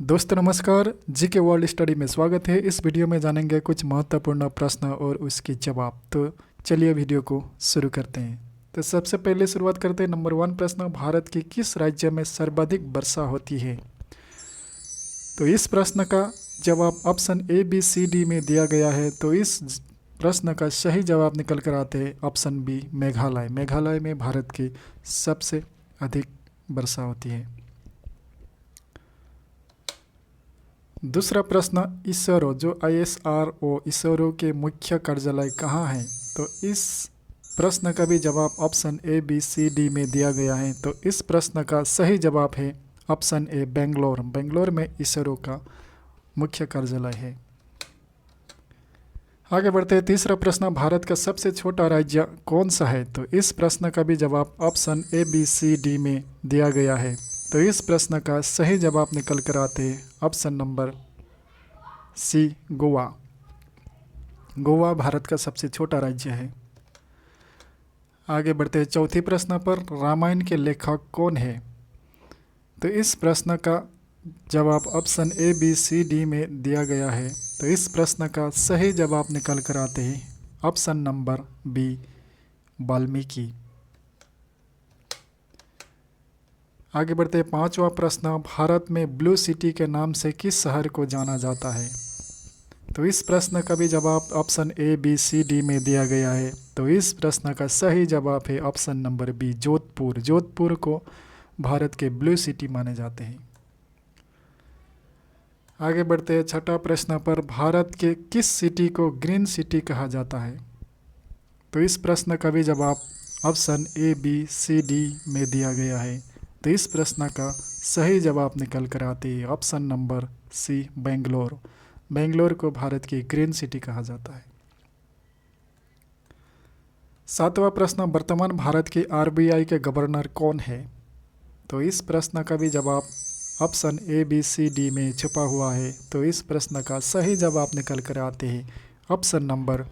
दोस्तों नमस्कार, जी के वर्ल्ड स्टडी में स्वागत है। इस वीडियो में जानेंगे कुछ महत्वपूर्ण प्रश्न और उसके जवाब। तो चलिए वीडियो को शुरू करते हैं। तो सबसे पहले शुरुआत करते हैं। नंबर 1 प्रश्न, भारत के किस राज्य में सर्वाधिक वर्षा होती है? तो इस प्रश्न का जवाब option A B C D में दिया गया है। तो इस प्रश्न का सही जवाब निकल कर आते हैं ऑप्शन बी, मेघालय। मेघालय में भारत की सबसे अधिक वर्षा होती है। दूसरा प्रश्न, इसरो जो ISRO इसरो के मुख्य कार्यालय कहाँ है? तो इस प्रश्न का भी जवाब option A B C D में दिया गया है। तो इस प्रश्न का सही जवाब है ऑप्शन ए, बेंगलोर। बेंगलोर में इसरो का मुख्य कार्यालय है। आगे बढ़ते हैं। तीसरा प्रश्न, भारत का सबसे छोटा राज्य कौन सा है? तो इस प्रश्न का भी जवाब option A B C D में दिया गया है। तो इस प्रश्न का सही जवाब निकल कर आते हैं option number C, Goa. Goa Bharat का सबसे छोटा राज्य है। आगे बढ़ते हैं। चौथी प्रश्न पर, रामायण के लेखक कौन है? तो इस प्रश्न का जवाब option A B C D में दिया गया है। तो इस प्रश्न का सही जवाब निकल कर आते हैं ऑप्शन नंबर बी, वाल्मीकि। आगे बढ़ते हैं। पांचवा प्रश्न, भारत में ब्लू सिटी के नाम से किस शहर को जाना जाता है? तो इस प्रश्न का भी जवाब option A B C D में दिया गया है। तो इस प्रश्न का सही जवाब है option number B, Jodhpur. Jodhpur को भारत के ब्लू सिटी माने जाते हैं। आगे बढ़ते हैं। छठा प्रश्न पर, भारत के किस सिटी को ग्रीन सिटी कहा जाता है? तो इस प्रश्न का भी जवाब option A B C D में दिया गया है। तो इस प्रश्न का सही जवाब निकल कर आती है option number C, Bangalore. Bangalore को भारत की ग्रीन सिटी कहा जाता है। सातवां प्रश्न, वर्तमान भारत के RBI के गवर्नर कौन है? तो इस प्रश्न का भी जवाब option A B C D में छुपा हुआ है। तो इस प्रश्न का सही जवाब निकल कर आते हैं option number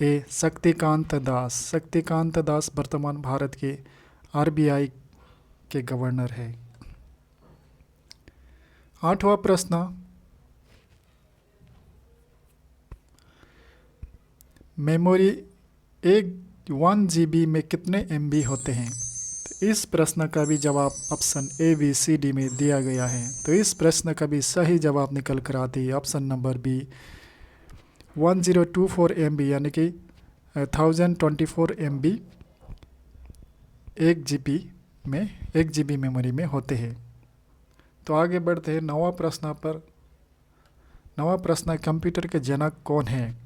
A, Shaktikanta Das. Shaktikanta Das वर्तमान भारत के RBI के गवर्नर है। आठवां प्रश्न, मेमोरी 1 GB में कितने MB होते हैं? तो इस प्रश्न का भी जवाब option A B C D में दिया गया है। तो इस प्रश्न का भी सही जवाब निकल कर आती है ऑप्शन नंबर बी, 1024 MB, यानी कि 1024 MB 1 GB मेमोरी में होते हैं। तो आगे बढ़ते हैं। नवा प्रश्न पर। नवा प्रश्न, कंप्यूटर के जनक कौन है?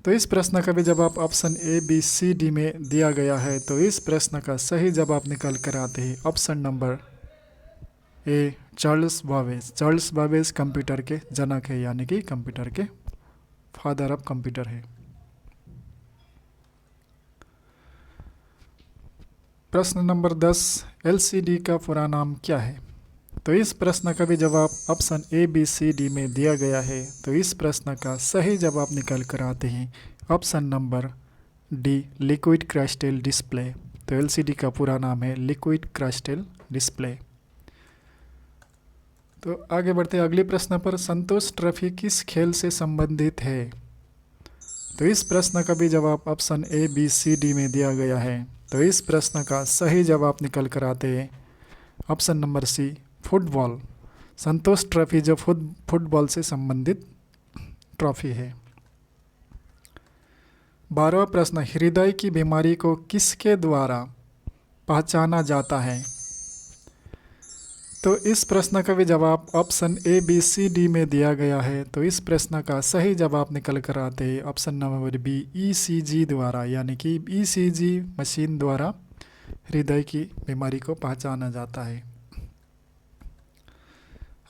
तो इस प्रश्न का भी जवाब option A B C D में दिया गया है। तो इस प्रश्न का सही जवाब निकल कर आते हैं option number A, Charles Babbage. Charles Babbage computer के जनक है, यानी कि कंप्यूटर के फादर ऑफ कंप्यूटर है। प्रश्न नंबर 10, LCD का पूरा नाम क्या है? तो इस प्रश्न का भी जवाब option A B C D में दिया गया है। तो इस प्रश्न का सही जवाब निकल कर आते हैं option number D, liquid crystal display. तो LCD का पूरा नाम है लिक्विड क्रिस्टल डिस्प्ले। तो आगे बढ़ते हैं अगले प्रश्न पर, संतोष ट्रॉफी किस खेल से संबंधित है? तो इस प्रश्न का भी जवाब option A B C D में दिया गया है। तो इस प्रश्न का सही जवाब निकल कर आते हैं ऑप्शन नंबर सी, फुटबॉल। संतोष ट्रॉफी जो फुटबॉल से संबंधित ट्रॉफी है। 12वां प्रश्न, हृदय की बीमारी को किसके द्वारा पहचाना जाता है? तो इस प्रश्न का भी जवाब option A B C D में दिया गया है। तो इस प्रश्न का सही जवाब निकल कर आते हैं ऑप्शन नंबर बी, ECG द्वारा, यानी कि ECG मशीन द्वारा हृदय की बीमारी को पहचाना जाता है।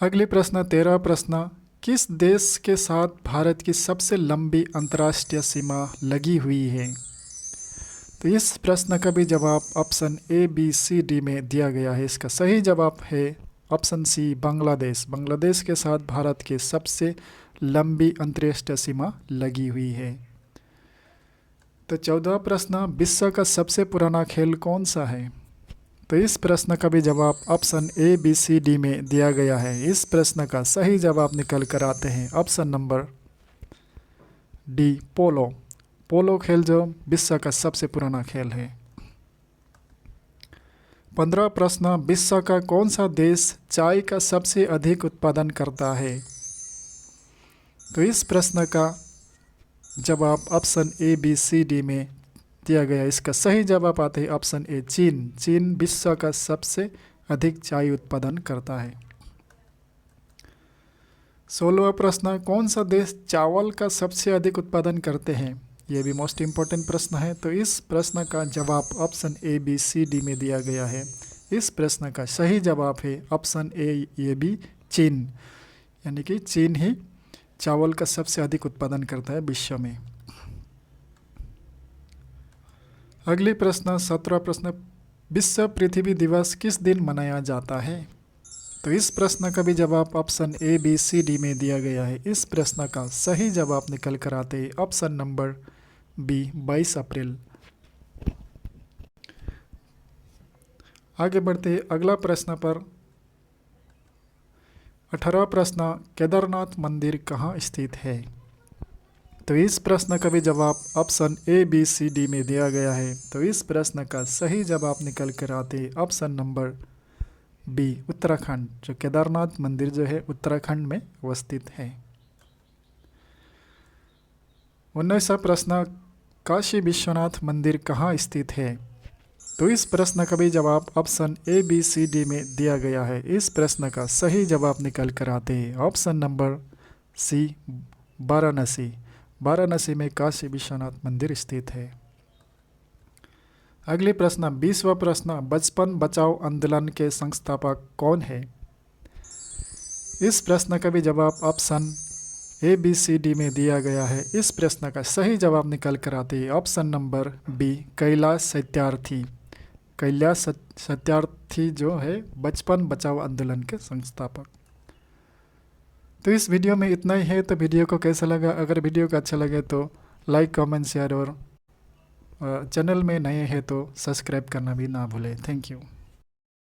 अगले प्रश्न 13वां प्रश्न, किस देश के साथ भारत की सबसे लंबी अंतर्राष्ट्रीय सीमा लगी हुई है? तो इस प्रश्न का भी जवाब option A B C D में दिया गया है। इसका सही जवाब है ऑप्शन सी, बांग्लादेश। बांग्लादेश के साथ भारत की सबसे लंबी अंतर्राष्ट्रीय सीमा लगी हुई है। तो 14वां प्रश्न, विश्व का सबसे पुराना खेल कौन सा है? तो इस प्रश्न का भी जवाब option A B C D में दिया गया है। इस प्रश्न का सही जवाब निकल कर आते हैं ऑप्शन नंबर डी, पोलो। पोलो खेल जो विश्व का सबसे पुराना खेल है। 15 प्रश्न, विश्व का कौन सा देश चाय का सबसे अधिक उत्पादन करता है? तो इस प्रश्न का जवाब option A B C D में दिया गया। इसका सही जवाब आते हैं ऑप्शन ए, चीन। चीन विश्व का सबसे अधिक चाय उत्पादन करता है। 16वां प्रश्न, कौन सा देश चावल का सबसे अधिक उत्पादन करते हैं? यह भी मोस्ट इम्पोर्टेंट प्रश्न है। तो इस प्रश्न का जवाब option A B C D में दिया गया है। इस प्रश्न का सही जवाब है ऑप्शन ए, ये भी चीन। यानी कि चीन ही चावल का सबसे अधिक उत्पादन करता है विश्व में। अगले प्रश्न 17वां प्रश्न, विश्व पृथ्वी दिवस किस दिन मनाया जाता है? तो इस प्रश्न का भी जवाब option A B C D में दिया गया है। इस प्रश्न का सही जवाब निकल कर आते हैं ऑप्शन नंबर बी, 22 अप्रैल। आगे बढ़ते हैं अगला प्रश्न पर। 18वां प्रश्न, केदारनाथ मंदिर कहाँ स्थित है? तो इस प्रश्न का भी जवाब option A B C D में दिया गया है। तो इस प्रश्न का सही जवाब निकल कर आते हैं ऑप्शन नंबर बी, उत्तराखंड। जो केदारनाथ मंदिर जो है उत्तराखंड में अवस्थित है। 19वां प्रश्न, काशी विश्वनाथ मंदिर कहाँ स्थित है? तो इस प्रश्न का भी जवाब option A B C D में दिया गया है। इस प्रश्न का सही जवाब निकल कर आते हैं option number C, Varanasi. Varanasi में काशी विश्वनाथ मंदिर स्थित है। अगले प्रश्न 20वां प्रश्न, बचपन बचाओ आंदोलन के संस्थापक कौन है? इस प्रश्न का भी जवाब option A B C D में दिया गया है। इस प्रश्न का सही जवाब निकल कर आते हैं option number B, Kailash Satyarthi. Kailash Satyarthi जो है बचपन बचाओ आंदोलन के संस्थापक। तो इस वीडियो में इतना ही है। तो वीडियो को कैसा लगा? अगर वीडियो को अच्छा लगे तो लाइक, कमेंट, शेयर और चैनल में नए हैं तो सब्सक्राइब करना भी ना भूलें। Thank you.